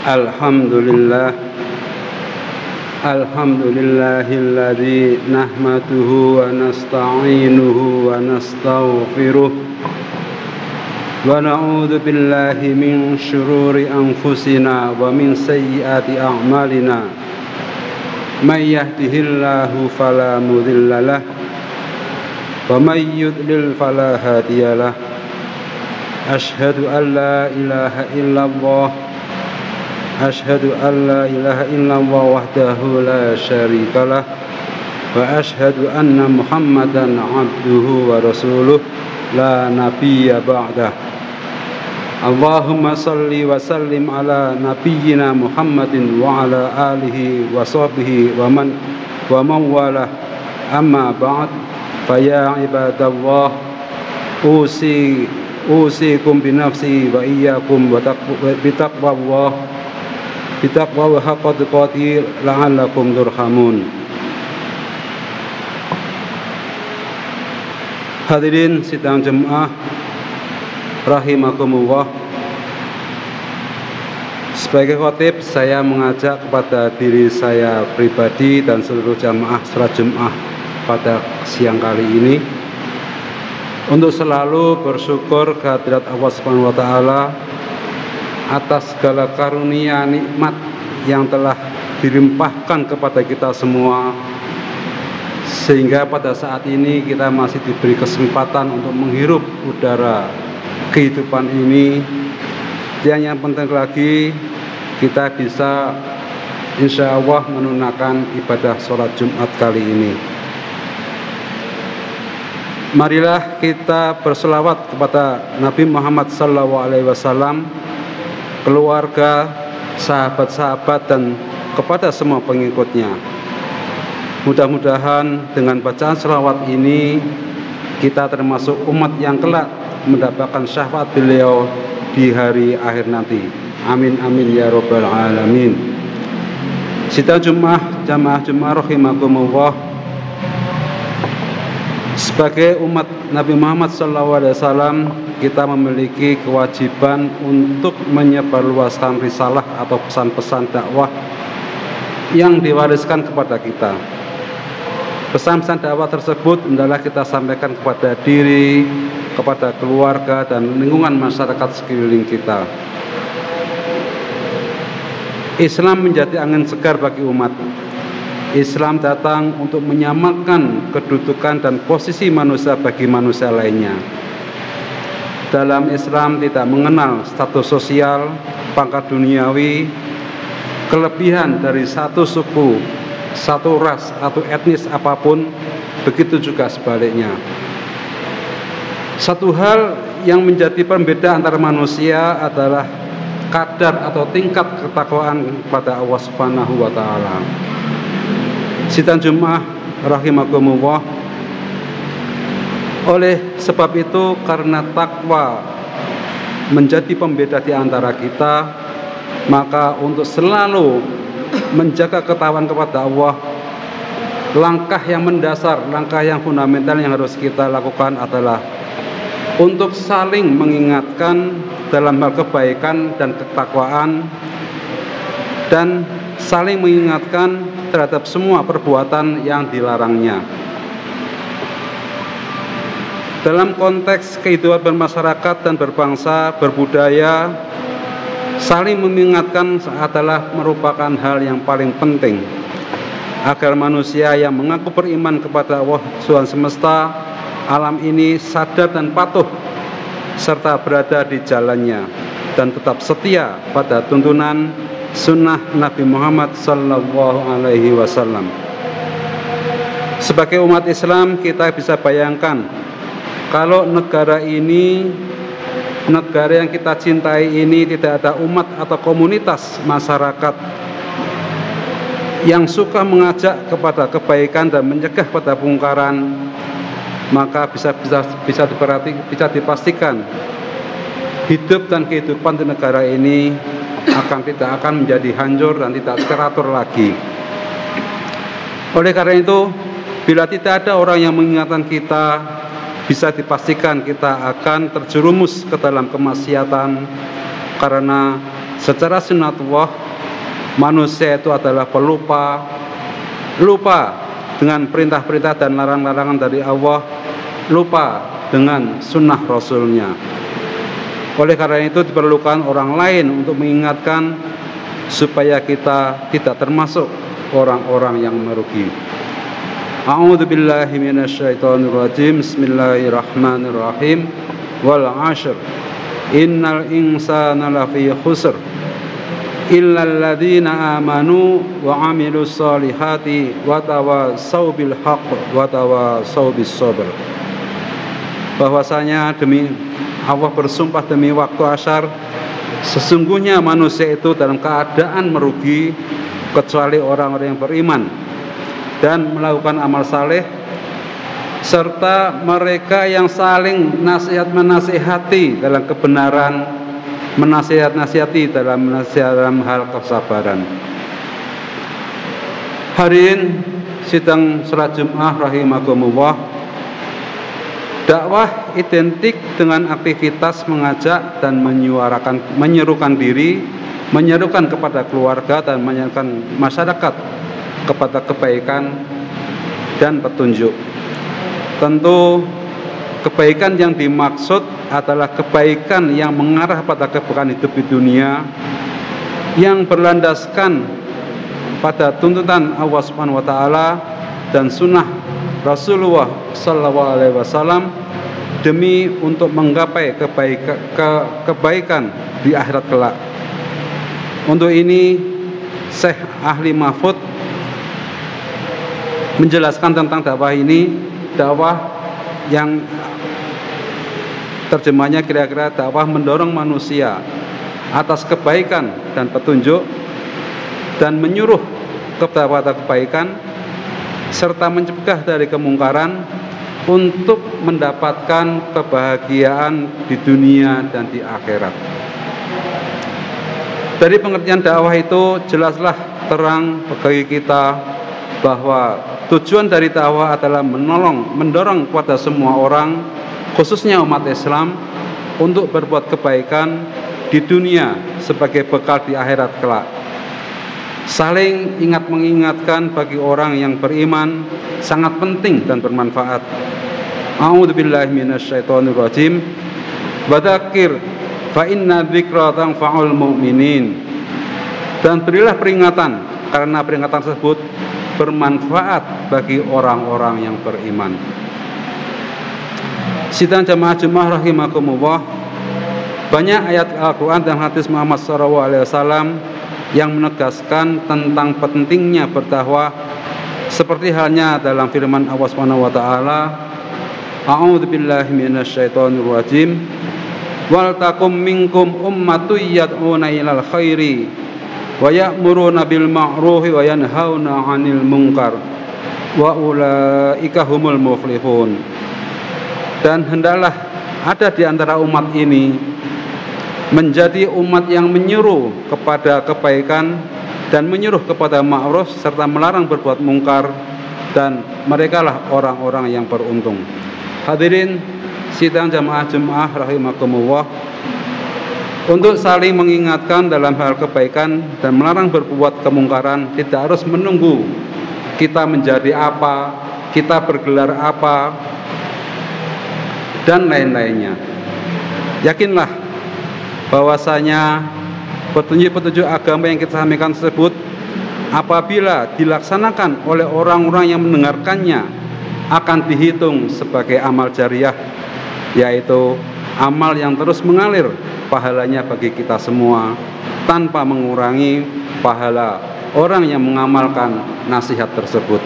Alhamdulillah. Alhamdulillahilladzi nahmaduhu wa nasta'inuhu wa nastaghfiruh wa na'udzu billahi min syururi anfusina wa min sayyiati a'malina. May yahdihillahu fala mudhillalah wa may yudlil fala hadiyalah. Asyhadu an la ilaha illallah Asyhadu an la ilaha illallah wahdahu la syarikalah wa asyhadu anna Muhammadan abduhu wa rasuluh la nabiyya ba'dah. Allahumma salli wa sallim ala nabiyyina Muhammadin wa ala alihi wa sahbihi wa man walah. Amma ba'd, fa ya ibadallah, usikum bi nafsi wa iyyakum bitaqwallah bitaqwa haqqa tuqatih la'allakum turhamun. Hadirin sidang jemaah rahimakumullah. Sebagai khatib, saya mengajak kepada diri saya pribadi dan seluruh jamaah salat Jumat pada siang kali ini untuk selalu bersyukur kehadirat Allah Subhanahu wa taala atas segala karunia nikmat yang telah dilimpahkan kepada kita semua, sehingga pada saat ini kita masih diberi kesempatan untuk menghirup udara kehidupan ini. Dan yang penting lagi, kita bisa insya Allah menunaikan ibadah sholat Jumat kali ini. Marilah kita berselawat kepada Nabi Muhammad SAW, keluarga, sahabat-sahabat, dan kepada semua pengikutnya. Mudah-mudahan dengan bacaan selawat ini kita termasuk umat yang kelak mendapatkan syafaat beliau di hari akhir nanti. Amin amin ya rabbal alamin. Sidang jamaah Jumat rahimakumullah. Sebagai umat Nabi Muhammad SAW, kita memiliki kewajiban untuk menyebarluaskan risalah atau pesan-pesan dakwah yang diwariskan kepada kita. Pesan-pesan dakwah tersebut hendaklah kita sampaikan kepada diri, kepada keluarga, dan lingkungan masyarakat sekeliling kita. Islam menjadi angin segar bagi umat. Islam datang untuk menyamakan kedudukan dan posisi manusia bagi manusia lainnya. Dalam Islam tidak mengenal status sosial, pangkat duniawi, kelebihan dari satu suku, satu ras atau etnis apapun, begitu juga sebaliknya. Satu hal yang menjadi pembeda antara manusia adalah kadar atau tingkat ketakwaan kepada Allah Subhanahu wa taala. Sidang Jumat rahimakumullah. Oleh sebab itu, karena takwa menjadi pembeda di antara kita, maka untuk selalu menjaga ketakwaan kepada Allah, langkah yang mendasar, langkah yang fundamental yang harus kita lakukan adalah untuk saling mengingatkan dalam hal kebaikan dan ketakwaan, dan saling mengingatkan terhadap semua perbuatan yang dilarangnya. Dalam konteks kehidupan bermasyarakat dan berbangsa, berbudaya, saling mengingatkan adalah merupakan hal yang paling penting agar manusia yang mengaku beriman kepada Allah Tuhan semesta alam ini sadar dan patuh serta berada di jalannya dan tetap setia pada tuntunan sunnah Nabi Muhammad SAW. Sebagai umat Islam, kita bisa bayangkan kalau negara ini, negara yang kita cintai ini, tidak ada umat atau komunitas masyarakat yang suka mengajak kepada kebaikan dan mencegah pada kemungkaran, maka bisa dipastikan hidup dan kehidupan di negara ini tidak akan menjadi hancur dan tidak teratur lagi. Oleh karena itu, bila tidak ada orang yang mengingatkan kita, bisa dipastikan kita akan terjerumus ke dalam kemaksiatan, karena secara sunatullah manusia itu adalah pelupa, lupa dengan perintah-perintah dan larangan-larangan dari Allah, lupa dengan sunnah Rasulnya. Oleh karena itu diperlukan orang lain untuk mengingatkan supaya kita tidak termasuk orang-orang yang merugi. A'udzu billahi minasyaitonir rajim. Bismillahirrahmanirrahim. Wal 'ashr. Innal insana lafi khusr illal ladzina amanu wa 'amilus solihati wa tawassaw bil haqq wa tawassaw bis sabr. Bahwasanya demi Allah bersumpah demi waktu asyar, sesungguhnya manusia itu dalam keadaan merugi kecuali orang-orang yang beriman dan melakukan amal saleh, serta mereka yang saling nasihat-menasihati dalam kebenaran, menasihat-nasihati dalam hal kesabaran. Hadirin sidang salat Jumat rahimakumullah, dakwah identik dengan aktivitas mengajak dan menyerukan diri, menyerukan kepada keluarga dan menyerukan masyarakat kepada kebaikan dan petunjuk. Tentu kebaikan yang dimaksud adalah kebaikan yang mengarah pada kebaikan hidup di dunia, yang berlandaskan pada tuntunan Allah Subhanahu wa taala dan sunnah Rasulullah sallallahu alaihi wasallam demi untuk menggapai kebaikan di akhirat kelak. Untuk ini Syekh Ahli Mahfud menjelaskan tentang dakwah ini, dakwah yang terjemahnya kira-kira dakwah mendorong manusia atas kebaikan dan petunjuk dan menyuruh kepada kebaikan serta mencegah dari kemungkaran untuk mendapatkan kebahagiaan di dunia dan di akhirat. Dari pengertian dakwah itu jelaslah terang bagi kita bahwa tujuan dari dakwah adalah mendorong kepada semua orang, khususnya umat Islam, untuk berbuat kebaikan di dunia sebagai bekal di akhirat kelak. Saling ingat mengingatkan bagi orang yang beriman sangat penting dan bermanfaat. A'udzu billahi minasyaitonir rajim. Wadzakir fa inna dzikra tanfa'ul mu'minin. Dan berilah peringatan karena peringatan tersebut bermanfaat bagi orang-orang yang beriman. Sidang jamaah Jumat rahimakumullah, banyak ayat Al-Qur'an dan hadis Muhammad SAW yang menegaskan tentang pentingnya berdakwah, seperti halnya dalam firman Allah Subhanahu wa taala, A'udzu billahi minasyaitonir rajim. Wal takum minkum ummatun yad'una ilal khairi wa ya'muruna bil ma'rufi wa yanhauna 'anil munkar wa ulaika humul muflihun. Dan hendaklah ada di antara umat ini menjadi umat yang menyuruh kepada kebaikan dan menyuruh kepada ma'ruf serta melarang berbuat mungkar, dan merekalah orang-orang yang beruntung. Hadirin sidang jamaah Jumat rahimakumullah, untuk saling mengingatkan dalam hal kebaikan dan melarang berbuat kemungkaran tidak harus menunggu kita menjadi apa, kita bergelar apa, dan lain-lainnya. Yakinlah bahwasanya petunjuk-petunjuk agama yang kita sampaikan tersebut apabila dilaksanakan oleh orang-orang yang mendengarkannya akan dihitung sebagai amal jariyah, yaitu amal yang terus mengalir pahalanya bagi kita semua tanpa mengurangi pahala orang yang mengamalkan nasihat tersebut.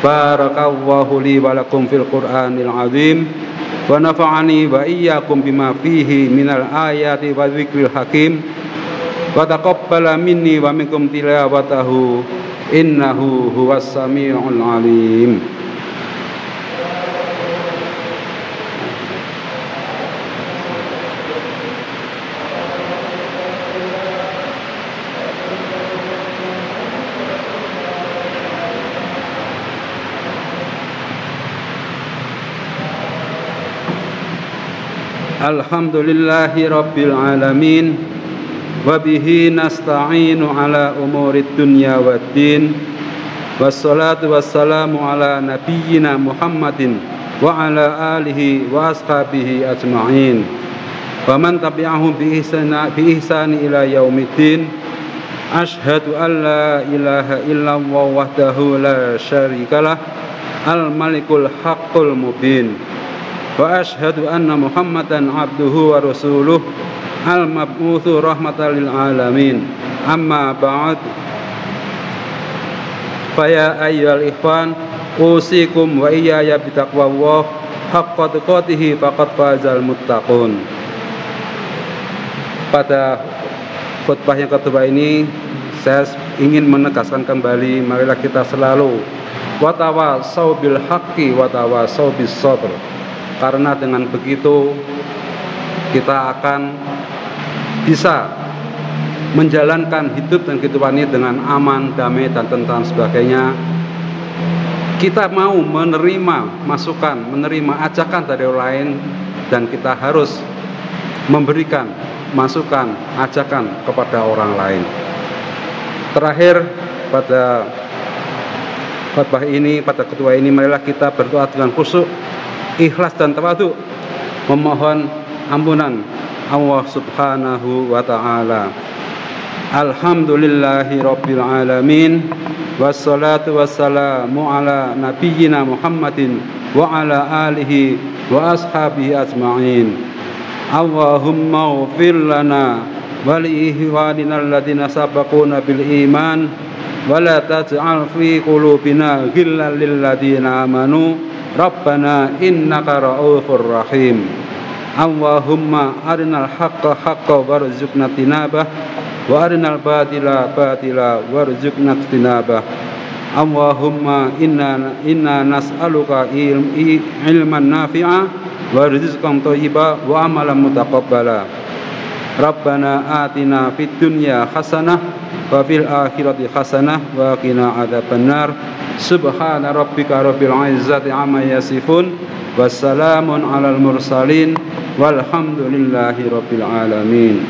Barakallahu li wa lakum fil Qur'anil azim wa nafa'ani wa iyyakum bima fihi minal ayati wa dzikril hakim wa taqabbala minni wa minkum tilawatahu innahu huwas samiul alim. Alhamdulillahi rabbil alamin wa bihi nasta'inu ala umurid dunya waddin. Wassalatu wassalamu ala nabiyyina Muhammadin wa ala alihi wa ashabihi ajma'in. Wa man tabi'ahum bi ihsani ila yaumiddin. Asyhadu an la ilaha illallah wahdahu la syarikalah al-malikul haqqul mubin. Wa asyhadu anna Muhammadan abduhu wa rasuluh al-mab'utsu rahmatan lil alamin. Amma ba'd. Faya ayyuhal ikhwan usikum wa iyaya bitaqwallah haqqa tuqatih faqad fazal muttaqun. Pada khutbah yang kedua ini saya ingin menegaskan kembali, marilah kita selalu watawasau bil haqqi watawasau bis sabr. Karena dengan begitu kita akan bisa menjalankan hidup dan kehidupan ini dengan aman, damai, dan tentram sebagainya. Kita mau menerima masukan, menerima ajakan dari orang lain, dan kita harus memberikan masukan, ajakan kepada orang lain. Terakhir, pada khutbah ini, pada ketua ini, marilah kita berdoa dengan khusyuk, ikhlas dan tawadhu, memohon ampunan Allah Subhanahu wa ta'ala. Alhamdulillahi rabbil alamin. Wassalatu wassalamu ala nabiyyina Muhammadin wa ala alihi wa ashabihi ajma'in. Allahumma ighfir lana wa li ikhwanina alladhina sabaquna bil iman wa la taj'al fi qulubina ghillan lil ladzina amanu rabbana innaka ra'ufur rahim. Allahumma arinal haqqa haqqan warzuqna tinabah wa arinal batila batila warzuqna tinabah. Allahumma inna nas'aluka ilman nafi'a wa rizqan thayyiba wa amalan mutaqabbala. Rabbana atina fid dunya hasanah wa fil akhirati hasanah wa qina adzabannar. Subhana rabbika rabbil izzati amma yasifun. Wassalamun alal mursalin walhamdulillahi rabbil alamin.